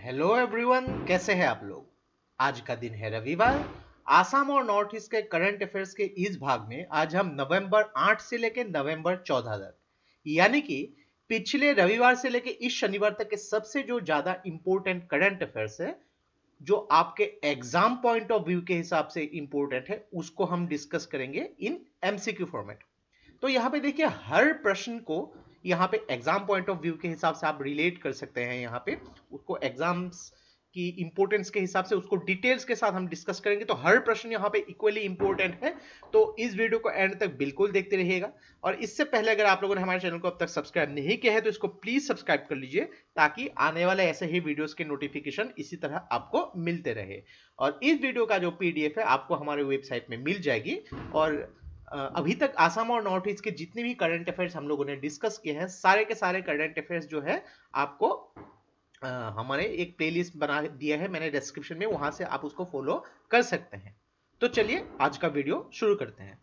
Hello everyone, कैसे हैं आप लोग। आज का दिन है रविवार। आसाम और नॉर्थ ईस्ट के करंट अफेयर्स के इस भाग में आज हम नवंबर 8 से लेकर नवंबर 14 तक, यानी कि पिछले रविवार से लेकर इस शनिवार तक के सबसे जो ज्यादा इंपॉर्टेंट करंट अफेयर्स है, जो आपके एग्जाम पॉइंट ऑफ व्यू के हिसाब से इंपॉर्टेंट है, उसको हम डिस्कस करेंगे इन एमसीक्यू फॉर्मेट। तो यहाँ पे देखिए, हर प्रश्न को यहाँ पे एग्जाम पॉइंट ऑफ व्यू के हिसाब से आप रिलेट कर सकते हैं। यहाँ पे उसको एग्जाम्स की इंपॉर्टेंस के हिसाब से उसको डिटेल्स के साथ हम डिस्कस करेंगे। तो हर प्रश्न यहाँ पे इक्वली इंपॉर्टेंट है, तो इस वीडियो को एंड तक बिल्कुल देखते रहिएगा। और इससे पहले अगर आप लोगों ने हमारे चैनल को अब तक सब्सक्राइब नहीं किया है तो इसको प्लीज सब्सक्राइब कर लीजिए, ताकि आने वाले ऐसे ही वीडियोस के नोटिफिकेशन इसी तरह आपको मिलते रहे। और इस वीडियो का जो पीडीएफ है आपको हमारे वेबसाइट में मिल जाएगी। और अभी तक आसाम और नॉर्थ ईस्ट के जितने भी करंट अफेयर्स हम लोगों ने डिस्कस किए हैं, सारे के सारे करंट अफेयर्स जो है आपको हमारे एक प्लेलिस्ट बना दिया है मैंने डिस्क्रिप्शन में, वहां से आप उसको फॉलो कर सकते हैं। तो चलिए आज का वीडियो शुरू करते हैं।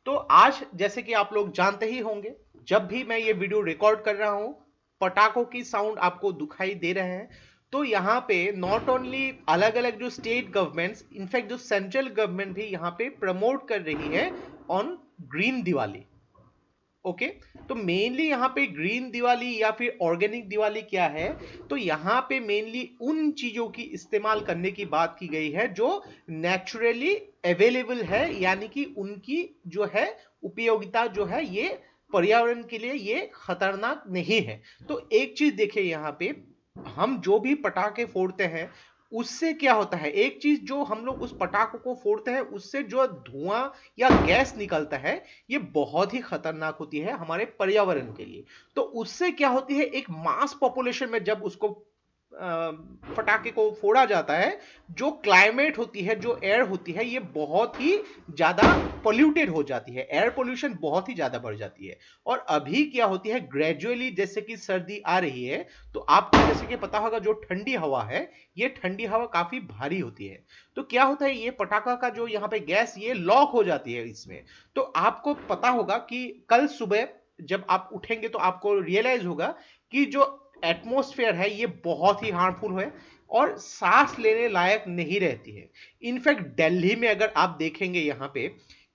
तो आज जैसे कि आप लोग जानते ही होंगे, जब भी मैं ये वीडियो रिकॉर्ड कर रहा हूं, पटाखों की साउंड आपको दिखाई दे रहे हैं। तो यहाँ पे नॉट ओनली अलग अलग जो स्टेट गवर्नमेंट्स, इनफैक्ट जो सेंट्रल गवर्नमेंट भी यहाँ पे प्रमोट कर रही है ऑन ग्रीन दिवाली। ओके, तो मेनली यहाँ पे ग्रीन दिवाली या फिर ऑर्गेनिक दिवाली क्या है, तो यहाँ पे मेनली उन चीजों की इस्तेमाल करने की बात की गई है जो नेचुरली अवेलेबल है, यानी कि उनकी जो है उपयोगिता जो है ये पर्यावरण के लिए ये खतरनाक नहीं है। तो एक चीज देखिए, यहाँ पे हम जो भी पटाखे फोड़ते हैं उससे क्या होता है, एक चीज जो हम लोग उस पटाखों को फोड़ते हैं उससे जो धुआं या गैस निकलता है, ये बहुत ही खतरनाक होती है हमारे पर्यावरण के लिए। तो उससे क्या होती है, एक मास पॉपुलेशन में जब उसको फटाके को फोड़ा जाता है, जो क्लाइमेट होती है, जो एयर होती है, ये बहुत ही ज्यादा पोल्यूटेड हो जाती है, एयर पोल्यूशन बहुत ही ज्यादा बढ़ जाती है। और अभी क्या होती है, ग्रेजुअली जैसे कि सर्दी आ रही है, तो आपको जैसे कि पता होगा जो ठंडी हवा है, ये ठंडी हवा काफी भारी होती है। तो क्या होता है, ये पटाखा का जो यहाँ पे गैस ये लॉक हो जाती है इसमें। तो आपको पता होगा कि कल सुबह जब आप उठेंगे तो आपको रियलाइज होगा कि जो एटमॉस्फेयर है ये बहुत ही हार्मफुल है और सांस लेने लायक नहीं रहती है। इनफैक्ट दिल्ली में अगर आप देखेंगे यहाँ पे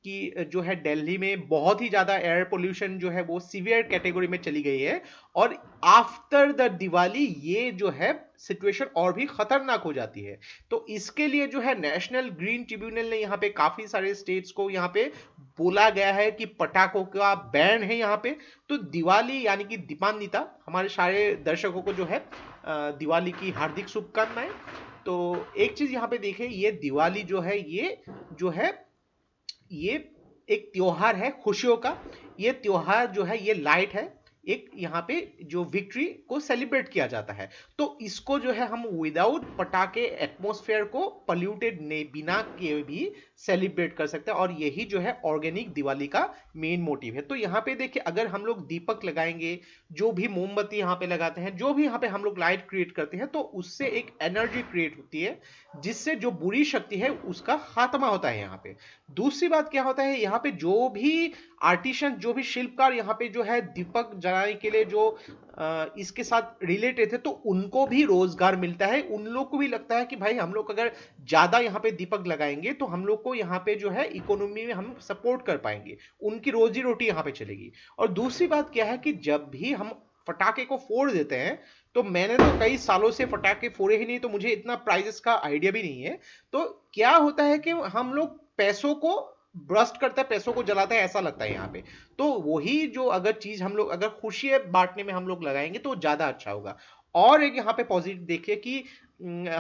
कि जो है दिल्ली में बहुत ही ज्यादा एयर पोल्यूशन जो है वो सीवियर कैटेगरी में चली गई है। और आफ्टर द दिवाली ये जो है सिचुएशन और भी खतरनाक हो जाती है। तो इसके लिए जो है नेशनल ग्रीन ट्रिब्यूनल ने यहाँ पे काफी सारे स्टेट्स को यहाँ पे बोला गया है कि पटाखों का बैन है यहाँ पे। तो दिवाली यानी कि दीपान्विता, हमारे सारे दर्शकों को जो है दिवाली की हार्दिक शुभकामनाएं। तो एक चीज यहाँ पे देखें, ये दिवाली जो है ये जो है ये एक त्योहार है खुशियों का। ये त्योहार जो है ये लाइट है, एक यहाँ पे जो विक्ट्री को सेलिब्रेट किया जाता है। तो इसको जो है हम विदाउट पटाखे एटमॉस्फेयर को पोल्यूटेड बिना किए भी सेलिब्रेट कर सकते हैं। और यही जो है ऑर्गेनिक दिवाली का मेन मोटिव है। तो यहाँ पे देखिए, अगर हम लोग दीपक लगाएंगे, जो भी मोमबत्ती यहाँ पे लगाते हैं, जो भी यहाँ पे हम लोग लाइट क्रिएट करते हैं, तो उससे एक एनर्जी क्रिएट होती है, जिससे जो बुरी शक्ति है उसका खात्मा होता है यहाँ पे। दूसरी बात क्या होता है, यहाँ पे जो भी आर्टिशन, जो भी शिल्पकार यहाँ पे जो है दीपक जलाने के लिए जो इसके साथ रिलेटेड थे, तो उनको भी रोजगार मिलता है। उन लोग को भी लगता है कि भाई हम लोग अगर ज्यादा यहाँ पे दीपक लगाएंगे तो हम लोग को यहाँ पे जो है इकोनॉमी में हम सपोर्ट कर पाएंगे, उनकी रोजी रोटी यहाँ पे चलेगी। और दूसरी बात क्या है कि जब भी हम पटाखे को फोड़ देते हैं, तो मैंने तो कई सालों से पटाखे फोड़े ही नहीं, तो मुझे इतना प्राइजेस का आइडिया भी नहीं है। तो क्या होता है कि हम लोग पैसों को ब्रस्ट करता है, पैसों को जलाता है, ऐसा लगता है यहाँ पे। तो वही जो अगर चीज हम लोग अगर खुशी बांटने में हम लोग लगाएंगे तो ज्यादा अच्छा होगा। और एक यहाँ पे पॉजिटिव देखिए कि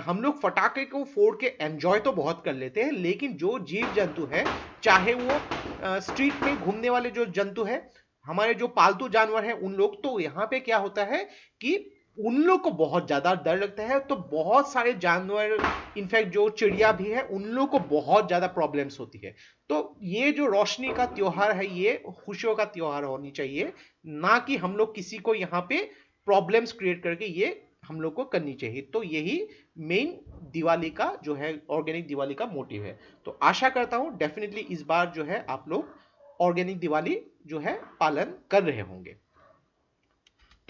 हम लोग फटाके को फोड़ के एंजॉय तो बहुत कर लेते हैं, लेकिन जो जीव जंतु है, चाहे वो स्ट्रीट में घूमने वाले जो जंतु है, हमारे जो पालतू जानवर हैं उन लोग, तो यहाँ पे क्या होता है कि उन लोग को बहुत ज्यादा डर लगता है। तो बहुत सारे जानवर, इनफैक्ट जो चिड़िया भी है, उन लोग को बहुत ज्यादा प्रॉब्लम्स होती है। तो ये जो रोशनी का त्योहार है ये खुशियों का त्योहार होनी चाहिए, ना कि हम लोग किसी को यहाँ पे प्रॉब्लम्स क्रिएट करके ये हम लोग को करनी चाहिए। तो यही मेन दिवाली का जो है ऑर्गेनिक दिवाली का मोटिव है। तो आशा करता हूं डेफिनेटली इस बार जो है आप लोग ऑर्गेनिक दिवाली जो है पालन कर रहे होंगे।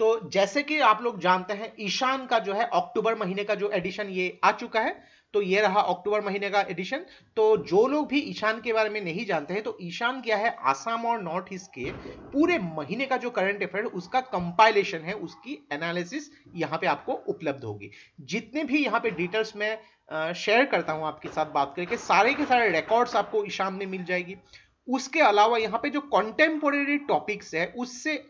तो जैसे कि आप लोग जानते हैं, ईशान का जो है अक्टूबर महीने का जो एडिशन ये आ चुका है, तो ये रहा अक्टूबर महीने का एडिशन। तो जो लोग भी ईशान के बारे में नहीं जानते हैं, तो ईशान क्या है, आसाम और नॉर्थ ईस्ट के पूरे महीने का जो करंट अफेयर उसका कंपाइलेशन है, उसकी एनालिसिस यहाँ पे आपको उपलब्ध होगी। जितने भी यहाँ पे डिटेल्स में शेयर करता हूँ आपके साथ बात करके, सारे के सारे रिकॉर्ड्स आपको ईशान में मिल जाएगी। उसके अलावा यहाँ पे जो कॉन्टेम्पोरेरी टॉपिक्स है उससे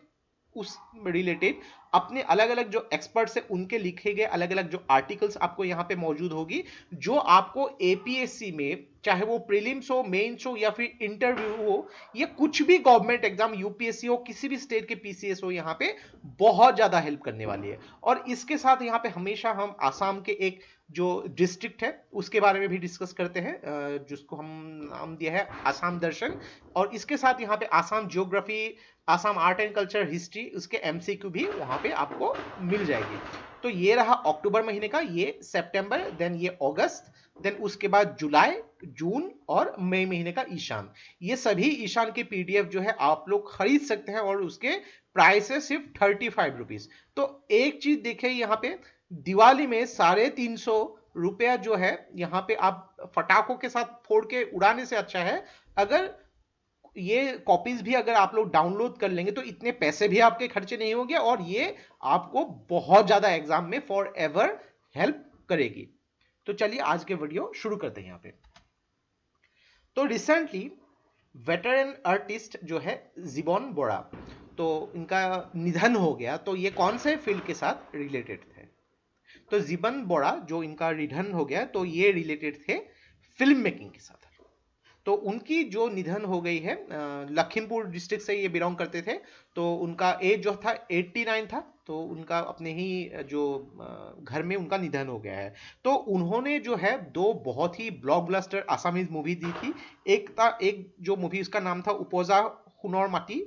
उस रिलेटेड अपने अलग अलग जो एक्सपर्ट्स है उनके लिखे गए अलग अलग जो आर्टिकल्स आपको यहाँ पे मौजूद होगी, जो आपको एपीएससी में चाहे वो प्रीलिम्स हो, मेंस हो या फिर इंटरव्यू हो या कुछ भी गवर्नमेंट एग्जाम यूपीएससी हो, किसी भी स्टेट के पीसीएस हो, यहाँ पे बहुत ज्यादा हेल्प करने वाली है। और इसके साथ यहाँ पे हमेशा हम आसाम के एक जो डिस्ट्रिक्ट है उसके बारे में भी डिस्कस करते हैं, जिसको हम नाम दिया है आसाम दर्शन। और इसके साथ यहाँ पे Assam geography, Assam art and culture, history, उसके एमसीक्यू भी वहां पे आपको मिल जाएगी। तो ये रहा अक्टूबर महीने का, ये सितंबर, देन ये अगस्त, देन उसके बाद जुलाई, जून और मई महीने का ईशान। ये सभी ईशान के पीडीएफ जो है आप लोग खरीद सकते हैं और उसके प्राइस है सिर्फ 35 रुपीज। तो एक चीज देखे यहाँ पे, दिवाली में 350 रुपया जो है यहाँ पे आप फटाकों के साथ फोड़ के उड़ाने से अच्छा है अगर ये कॉपीज भी अगर आप लोग डाउनलोड कर लेंगे, तो इतने पैसे भी आपके खर्चे नहीं होंगे और ये आपको बहुत ज्यादा एग्जाम में फॉर एवर हेल्प करेगी। तो चलिए आज के वीडियो शुरू करते हैं यहाँ पे। तो रिसेंटली वेटरन आर्टिस्ट जो है जीबन बोरा, तो इनका निधन हो गया। तो ये कौन से फील्ड के साथ रिलेटेड थे? तो जीबन बोरा जो इनका निधन हो गया, तो ये रिलेटेड थे फिल्म मेकिंग के साथ। तो उनकी जो निधन हो गई है, लखीमपुर डिस्ट्रिक्ट से ये बिलोंग करते थे। तो उनका एज जो था 89 था। तो उनका अपने ही जो घर में उनका निधन हो गया है। तो उन्होंने जो है दो बहुत ही ब्लॉकबस्टर आसामीज मूवी दी थी। एक जो मूवी उसका नाम था उपोजा हुनर माटी,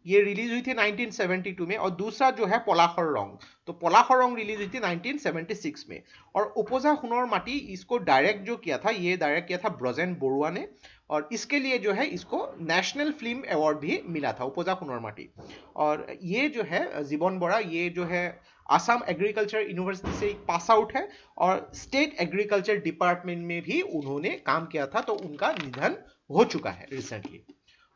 ये रिलीज हुई थी 1972 में। और दूसरा जो है पलाखर रंग, तो पलाखर रंग रिलीज हुई थी 1976 में। और उपोजा हुनर माटी इसको डायरेक्ट जो किया था, ये डायरेक्ट किया था ब्रजेन बरुआ ने। और इसके लिए जो है इसको नेशनल फिल्म अवार्ड भी मिला था, उपोजा हुनर माटी। और ये जो है जीबन बोरा, ये जो है आसाम एग्रीकल्चर यूनिवर्सिटी से पास आउट है और स्टेट एग्रीकल्चर डिपार्टमेंट में भी उन्होंने काम किया था। तो उनका निधन हो चुका है रिसेंटली।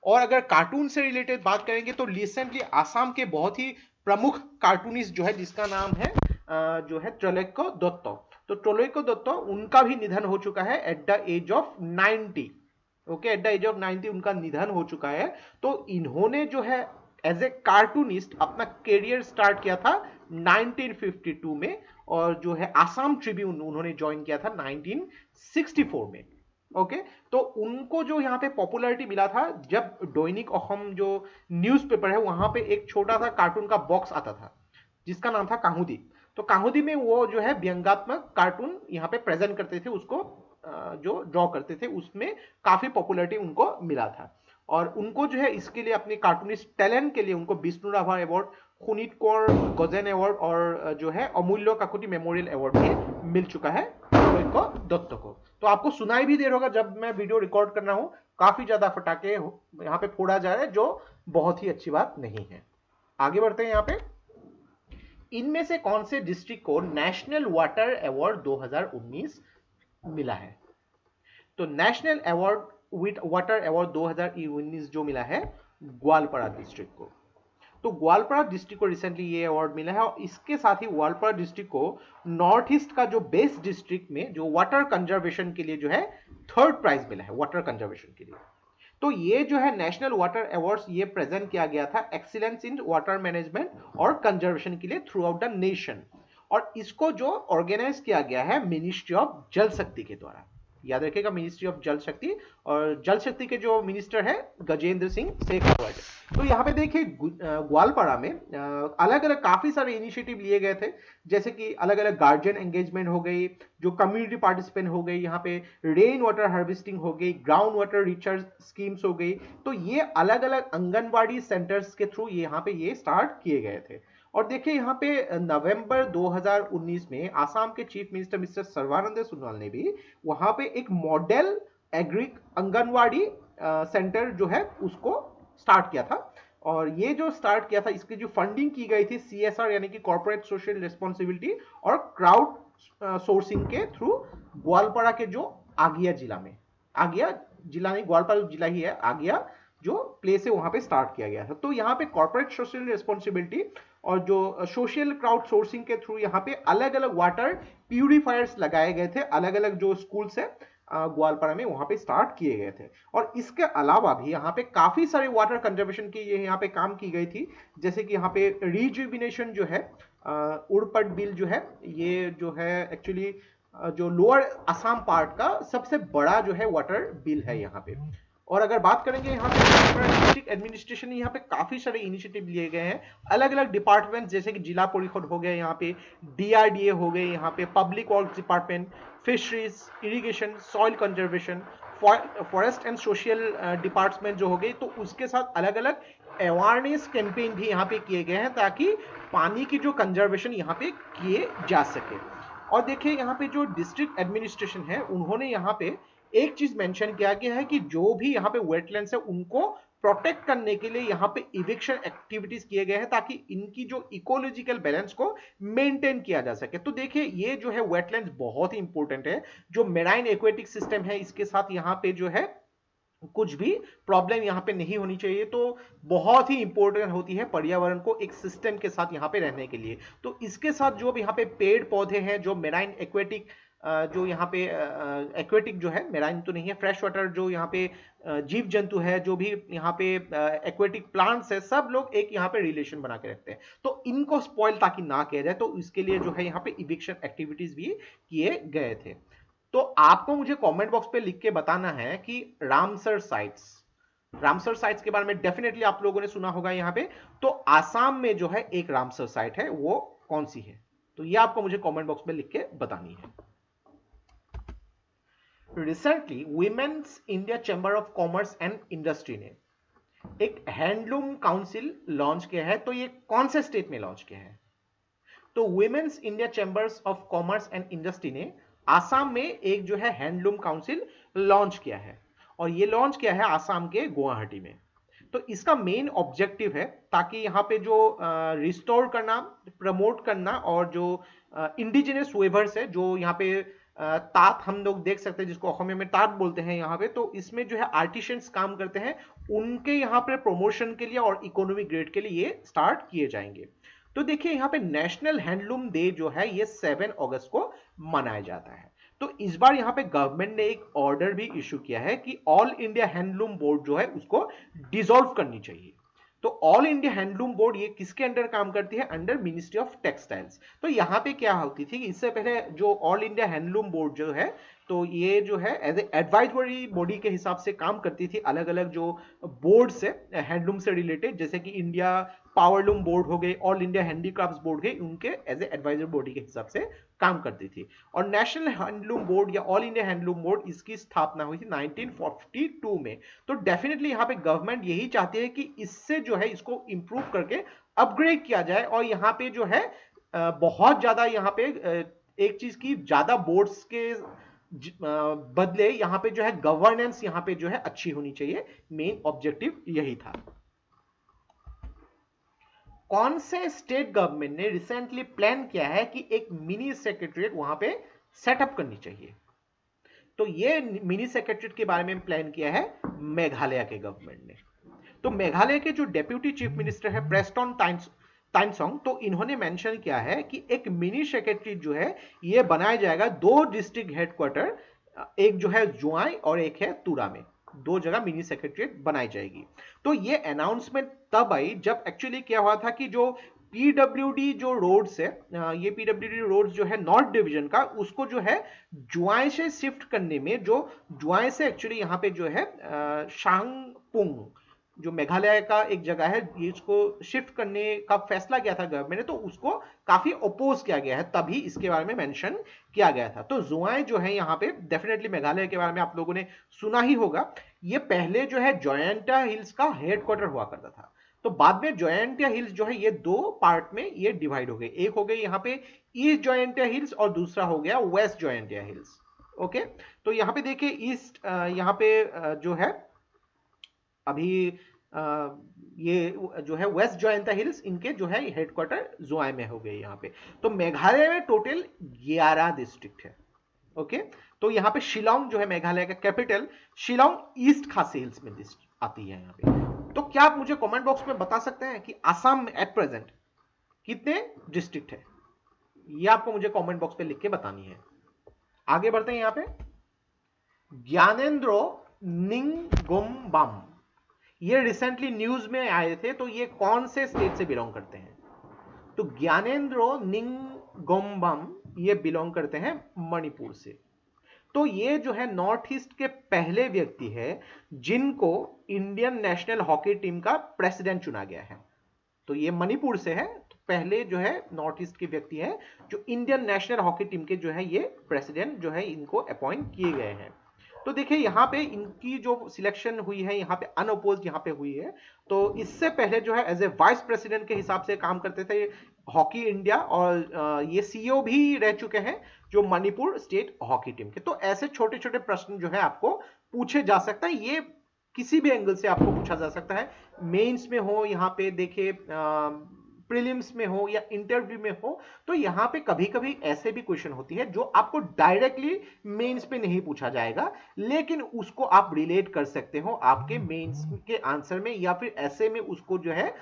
और अगर कार्टून से रिलेटेड बात करेंगे, तो रिसेंटली आसाम के बहुत ही प्रमुख कार्टूनिस्ट जो है, जिसका नाम है जो है त्रैलोक्य दत्त। तो त्रैलोक्य दत्त, उनका भी निधन हो चुका है at the age of 90। Okay, at the age of 90 उनका निधन हो चुका है। तो इन्होंने जो है एज ए कार्टूनिस्ट अपना करियर स्टार्ट किया था 1952 में। और जो है आसाम ट्रिब्यून उन्होंने ज्वाइन किया था 1964 में। ओके, तो उनको जो यहाँ पे पॉपुलैरिटी मिला था जब दैनिक असम जो न्यूज़पेपर है वहां पे एक छोटा सा कार्टून का बॉक्स आता था जिसका नाम था काहुदी। तो काहुदी में वो जो है व्यंग्यात्मक कार्टून यहाँ पे प्रेजेंट करते थे, उसको जो ड्रॉ करते थे, उसमें काफी पॉपुलैरिटी उनको मिला था। और उनको जो है इसके लिए अपने कार्टूनिस्ट टैलेंट के लिए उनको विष्णु राभा अवार्ड, खुनीत कौर गजेन अवार्ड और जो है अमूल्य काकुति मेमोरियल अवार्ड भी मिल चुका है दत्त को। तो आपको सुनाई भी दे रहा होगा जब मैं वीडियो रिकॉर्ड कर रहा हूं, काफी ज्यादा फटाके यहाँ पे फोड़ा जा रहा है, जो बहुत ही अच्छी बात नहीं है। आगे बढ़ते हैं यहाँ पे। इनमें से कौन से डिस्ट्रिक्ट को नेशनल वाटर अवार्ड 2019 मिला है? तो national award with water award 2019 जो मिला है ग्वालपारा डिस्ट्रिक्ट को। तो ग्वालपारा डिस्ट्रिक्ट को रिसेंटली ये अवार्ड मिला है। और इसके साथ ही ग्वालपारा डिस्ट्रिक्ट को नॉर्थ ईस्ट का जो बेस्ट डिस्ट्रिक्ट में जो वाटर कंजर्वेशन के लिए जो है थर्ड प्राइज मिला है वाटर कंजर्वेशन के लिए। तो ये जो है नेशनल वाटर अवार्ड्स ये प्रेजेंट किया गया था एक्सीलेंस इन वाटर मैनेजमेंट और कंजर्वेशन के लिए थ्रू आउट द नेशन। और इसको जो ऑर्गेनाइज किया गया है मिनिस्ट्री ऑफ जल शक्ति के द्वारा। याद रखिएगा, मिनिस्ट्री ऑफ जल शक्ति। और जल शक्ति के जो मिनिस्टर है गजेंद्र सिंह शेखावत। तो यहाँ पे देखिए ग्वालपारा में अलग अलग काफी सारे इनिशिएटिव लिए गए थे, जैसे कि अलग अलग गार्जियन एंगेजमेंट हो गई, जो कम्युनिटी पार्टिसिपेंट हो गई, यहाँ पे रेन वाटर हार्वेस्टिंग हो गई, ग्राउंड वाटर रिचार्ज स्कीम्स हो गई। तो ये अलग अलग आंगनबाड़ी सेंटर्स के थ्रू यहाँ पे ये स्टार्ट किए गए थे। और देखिए यहाँ पे नवंबर 2019 में आसाम के chief minister mister Sarbananda Sonowal ने भी वहां पे एक मॉडल एग्री आंगनवाड़ी सेंटर जो है उसको स्टार्ट किया था। और ये जो स्टार्ट किया था, इसकी जो फंडिंग की गई थी CSR यानी कि कॉर्पोरेट सोशल रिस्पॉन्सिबिलिटी और क्राउड सोर्सिंग के थ्रू ग्वालपाड़ा के जो आगिया जिला में, आगिया जिला नहीं, ग्वालपाड़ा जिला ही है, आगिया जो प्लेस है वहां पे स्टार्ट किया गया था। तो यहाँ पे कॉर्पोरेट सोशल रिस्पॉन्सिबिलिटी और जो सोशल क्राउड सोर्सिंग के थ्रू यहाँ पे अलग अलग वाटर प्यूरिफायर्स लगाए गए थे, अलग अलग जो स्कूल से ग्वालपाड़ा में वहां पे स्टार्ट किए गए थे। और इसके अलावा भी यहाँ पे काफी सारे वाटर कंजर्वेशन की ये यहाँ पे काम की गई थी, जैसे कि यहाँ पे रिजुविनेशन जो है, उड़पट बिल जो है, ये जो है एक्चुअली जो लोअर असम पार्ट का सबसे बड़ा जो है वाटर बिल है यहाँ पे। और अगर बात करेंगे यहाँ पे डिस्ट्रिक्ट एडमिनिस्ट्रेशन ने यहाँ पे काफी सारे इनिशिएटिव लिए गए हैं, अलग अलग डिपार्टमेंट जैसे कि जिला परिषद हो गए, यहाँ पे DRDA हो गए, यहाँ पे public work department, fisheries, irrigation, soil conservation, forest and social department जो हो गए, तो उसके साथ अलग अलग अवेयरनेस कैंपेन भी यहाँ पे किए गए हैं ताकि पानी की जो कंजर्वेशन यहाँ पे किए जा सके। और देखिए यहाँ पे जो डिस्ट्रिक्ट एडमिनिस्ट्रेशन है उन्होंने यहाँ पे एक चीज मेंशन किया गया है कि जो भी यहाँ पे वेटलैंड्स है उनको प्रोटेक्ट करने के लिए यहाँ पे इविक्शन एक्टिविटीज किए गए हैं ताकि इनकी जो इकोलॉजिकल बैलेंस को मेंटेन किया जा सके। तो देखिए ये जो है वेटलैंड्स बहुत ही इंपॉर्टेंट है, जो मेराइन एक्वेटिक सिस्टम है इसके साथ यहाँ पे जो है कुछ भी प्रॉब्लम यहाँ पे नहीं होनी चाहिए। तो बहुत ही इंपॉर्टेंट होती है पर्यावरण को एक सिस्टम के साथ यहाँ पे रहने के लिए। तो इसके साथ जो भी यहाँ पे पेड़ पौधे हैं, जो मेराइन एक्वेटिक जो यहाँ पे एक्वेटिक जो है, मेराइन तो नहीं है, फ्रेश वाटर जो यहाँ पे जीव जंतु है, जो भी यहाँ पे एक्वेटिक प्लांट्स है, सब लोग एक यहाँ पे रिलेशन बना के रखते हैं। तो इनको स्पॉइल ताकि ना किया जाए, तो इसके लिए जो है यहाँ पे इविक्शन एक्टिविटीज भी किए गए थे। तो आपको मुझे कमेंट बॉक्स पे लिख के बताना है कि रामसर साइट्स, रामसर साइट्स के बारे में डेफिनेटली आप लोगों ने सुना होगा यहाँ पे। तो आसाम में जो है एक रामसर साइट है, वो कौन सी है, तो ये आपको मुझे कमेंट बॉक्स में लिख के बतानी है। Recently women's India chamber of commerce and industry ने एक हैंडलूम काउंसिल लॉन्च किया है। तो ये कौन से स्टेट में लॉन्च किया है, तो women's India chambers of commerce and industry ने आसाम में एक जो है हैंडलूम काउंसिल लॉन्च किया है, और ये लॉन्च किया है आसाम के गुवाहाटी में। तो इसका मेन ऑब्जेक्टिव है ताकि यहाँ पे जो रिस्टोर करना, प्रमोट करना, और जो इंडिजिनस वेवर्स है, जो यहाँ पे तात हम लोग देख सकते हैं जिसको असमिया में तात बोलते हैं यहाँ पे, तो इसमें जो है आर्टिशियंस काम करते हैं, उनके यहाँ पे प्रमोशन के लिए और इकोनॉमिक ग्रेड के लिए ये स्टार्ट किए जाएंगे। तो देखिए यहाँ पे नेशनल हैंडलूम डे जो है ये 7 अगस्त को मनाया जाता है। तो इस बार यहाँ पे गवर्नमेंट ने एक ऑर्डर भी इशू किया है कि ऑल इंडिया हैंडलूम बोर्ड जो है उसको डिसॉल्व करनी चाहिए। तो ऑल इंडिया हैंडलूम बोर्ड ये किसके अंडर काम करती है, अंडर मिनिस्ट्री ऑफ टेक्सटाइल्स। तो यहाँ पे क्या होती थी, इससे पहले जो ऑल इंडिया हैंडलूम बोर्ड जो है, तो ये जो है एज ए एडवाइजरी बॉडी के हिसाब से काम करती थी, अलग अलग जो बोर्ड से हैंडलूम से रिलेटेड, जैसे कि इंडिया पावरलूम बोर्ड हो गई, ऑल इंडिया हैंडीक्राफ्ट्स बोर्ड गई, उनके एज ए एडवाइजरी बॉडी के हिसाब से काम करती थी। और नेशनल हैंडलूम बोर्ड या ऑल इंडिया हैंडलूम बोर्ड, इसकी स्थापना हुई थी 1942 में। तो डेफिनेटली यहाँ पे गवर्नमेंट यही चाहती है कि इससे जो है इसको इंप्रूव करके अपग्रेड किया जाए, और यहाँ पे जो है बहुत ज्यादा यहाँ पे एक चीज की ज्यादा बोर्ड्स के बदले यहाँ पे जो है गवर्नेंस यहाँ पे जो है अच्छी होनी चाहिए, मेन ऑब्जेक्टिव यही था। कौन से स्टेट गवर्नमेंट ने रिसेंटली प्लान किया है कि एक मिनी सेक्रेटरीट वहां पे सेटअप करनी चाहिए, तो ये मिनी सेक्रेटरीट के बारे में प्लान किया है मेघालय के गवर्नमेंट ने। तो मेघालय के जो डेप्यूटी चीफ मिनिस्टर है प्रेस्टन टाइमसोंग, तो इन्होंने मेंशन किया है कि एक मिनी सेक्रेटरी जो है ये बनाया जाएगा 2 डिस्ट्रिक्ट हेडक्वार्टर, एक जो है जुआई और एक है तुरा में, 2 जगह मिनी सेक्रेटरीट बनाई जाएगी। तो ये अनाउंसमेंट तब आई जब एक्चुअली क्या हुआ था कि जो पीडब्ल्यूडी जो रोड्स है, ये पीडब्ल्यूडी रोड्स जो है नॉर्थ डिवीजन का, उसको जो है जुआई से शिफ्ट करने में, जो जुआई से एक्चुअली यहाँ पे जो है शांगपुंग जो मेघालय का एक जगह है, इसको शिफ्ट करने का फैसला किया था गवर्नमेंट ने, तो उसको काफी अपोज किया गया है, तभी इसके बारे में मेंशन किया गया था। तो जुआई जो है यहाँ पे डेफिनेटली मेघालय के बारे में आप लोगों ने सुना ही होगा, ये पहले जो है जॉयंटिया हिल्स का हेडक्वार्टर हुआ करता था। तो बाद में जॉयंटिया हिल्स जो है ये 2 पार्ट में ये डिवाइड हो गए, एक हो गई यहाँ पे ईस्ट जॉयंटिया हिल्स और दूसरा हो गया वेस्ट जॉयंटिया हिल्स। ओके, तो यहाँ पे देखिए ईस्ट यहाँ पे जो है अभी ये जो है वेस्ट जयंता हिल्स, इनके जो है हेडक्वार्टर जोआई में हो गए यहाँ पे। तो मेघालय में टोटल 11 डिस्ट्रिक्ट है। ओके, तो यहाँ पे शिलोंग जो है मेघालय का कैपिटल, शिलोंग ईस्ट खासी हिल्स में आती है यहाँ पे। तो क्या आप मुझे कमेंट बॉक्स में बता सकते हैं कि असम में एट प्रेजेंट कितने डिस्ट्रिक्ट है? ये आपको मुझे कमेंट बॉक्स पे लिख के बतानी है। आगे बढ़ते हैं यहाँ पे। ज्ञानेंद्रो निंगोमबाम, ये रिसेंटली न्यूज में आए थे, तो ये कौन से स्टेट से बिलोंग करते हैं? तो ज्ञानेंद्रो निंगोमबाम ये बिलोंग करते हैं मणिपुर से। तो ये जो है नॉर्थ ईस्ट के पहले व्यक्ति है जिनको इंडियन नेशनल हॉकी टीम का प्रेसिडेंट चुना गया है। तो ये मणिपुर से है, तो पहले जो है नॉर्थ ईस्ट के व्यक्ति है जो इंडियन नेशनल हॉकी टीम के जो है ये प्रेसिडेंट जो है इनको अपॉइंट किए गए हैं। तो देखिए यहाँ पे इनकी जो सिलेक्शन हुई है यहाँ पे अनअपोज्ड यहाँ पे हुई है। तो इससे पहले जो है एज ए वाइस प्रेसिडेंट के हिसाब से काम करते थे हॉकी इंडिया, और ये सीईओ भी रह चुके हैं जो मणिपुर स्टेट हॉकी टीम के। तो ऐसे छोटे छोटे प्रश्न जो है आपको पूछे जा सकता है, ये किसी भी एंगल से आपको पूछा जा सकता है, मेंस में हो, यहाँ पे देखिए प्रीलिम्स में हो या इंटरव्यू में हो। तो यहाँ पे कभी कभी ऐसे भी क्वेश्चन होती है जो आपको डायरेक्टली मेंस पे नहीं पूछा जाएगा, लेकिन उसको आप रिलेट कर सकते हो आपके मेंस के आंसर में, या फिर ऐसे में उसको जो है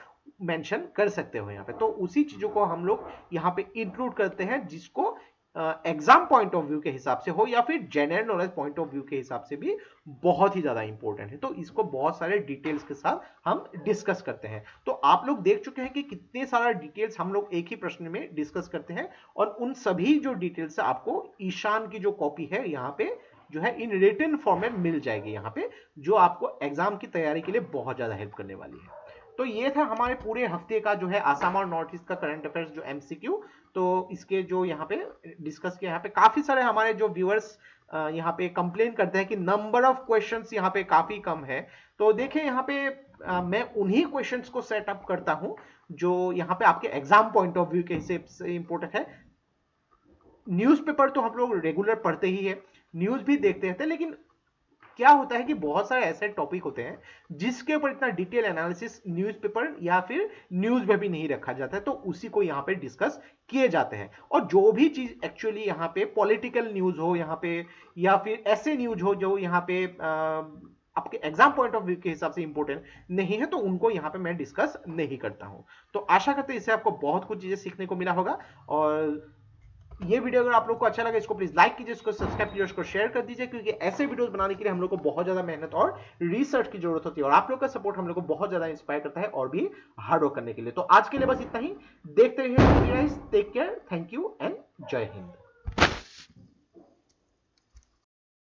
मेंशन कर सकते हो यहाँ पे। तो उसी चीजों को हम लोग यहाँ पे इंक्लूड करते हैं जिसको एग्जाम पॉइंट ऑफ व्यू के हिसाब से हो या फिर general knowledge point of view के हिसाब से भी बहुत ही ज्यादा इंपॉर्टेंट है। तो इसको बहुत सारे डिटेल्स के साथ हम डिस्कस करते हैं। तो आप लोग देख चुके हैं कि कितने सारा डिटेल्स हम लोग एक ही प्रश्न में डिस्कस करते हैं, और उन सभी जो डिटेल्स आपको ईशान की जो कॉपी है यहाँ पे जो है इन रिटन फॉर्म में मिल जाएगी यहाँ पे, जो आपको एग्जाम की तैयारी के लिए बहुत ज्यादा हेल्प करने वाली है। तो ये था हमारे पूरे हफ्ते का जो है आसाम और नॉर्थ ईस्ट का करंट अफेयर्स जो एमसीक्यू। तो इसके जो यहाँ पे डिस्कस किया, यहाँ पे काफी सारे हमारे जो व्यूअर्स यहाँ पे कंप्लेन करते हैं कि नंबर ऑफ क्वेश्चंस यहाँ पे काफी कम है। तो देखें यहाँ पे मैं उन्हीं क्वेश्चंस को सेटअप करता हूं जो यहाँ पे आपके एग्जाम पॉइंट ऑफ व्यू के हिसाब से इंपॉर्टेंट है। न्यूज़पेपर तो हम लोग रेगुलर पढ़ते ही है, न्यूज भी देखते रहते हैं, लेकिन क्या होता है कि बहुत सारे ऐसे टॉपिक होते हैं जिसके ऊपर इतना डिटेल एनालिसिस न्यूज़पेपर या फिर न्यूज में भी नहीं रखा जाता है, तो उसी को यहाँ पे डिस्कस किए जाते हैं। और जो भी चीज एक्चुअली यहाँ पे पॉलिटिकल न्यूज हो यहाँ पे, या फिर ऐसे न्यूज हो जो यहाँ पे आपके एग्जाम पॉइंट ऑफ व्यू के हिसाब से इंपॉर्टेंट नहीं है, तो उनको यहाँ पे मैं डिस्कस नहीं करता हूं। तो आशा करते हैं इससे आपको बहुत कुछ चीजें सीखने को मिला होगा। और ये वीडियो अगर आप लोग को अच्छा लगा इसको प्लीज लाइक कीजिए, इसको सब्सक्राइब कीजिए, इसको शेयर कर दीजिए, क्योंकि ऐसे वीडियोस बनाने के लिए हम लोग को बहुत ज्यादा मेहनत और रिसर्च की जरूरत होती है, और आप लोग का सपोर्ट हम लोग को बहुत ज्यादा इंस्पायर करता है और भी हार्ड वर्क करने के लिए। तो आज के लिए बस इतना ही, देखते रहिए, take care, thank you and Jai Hind.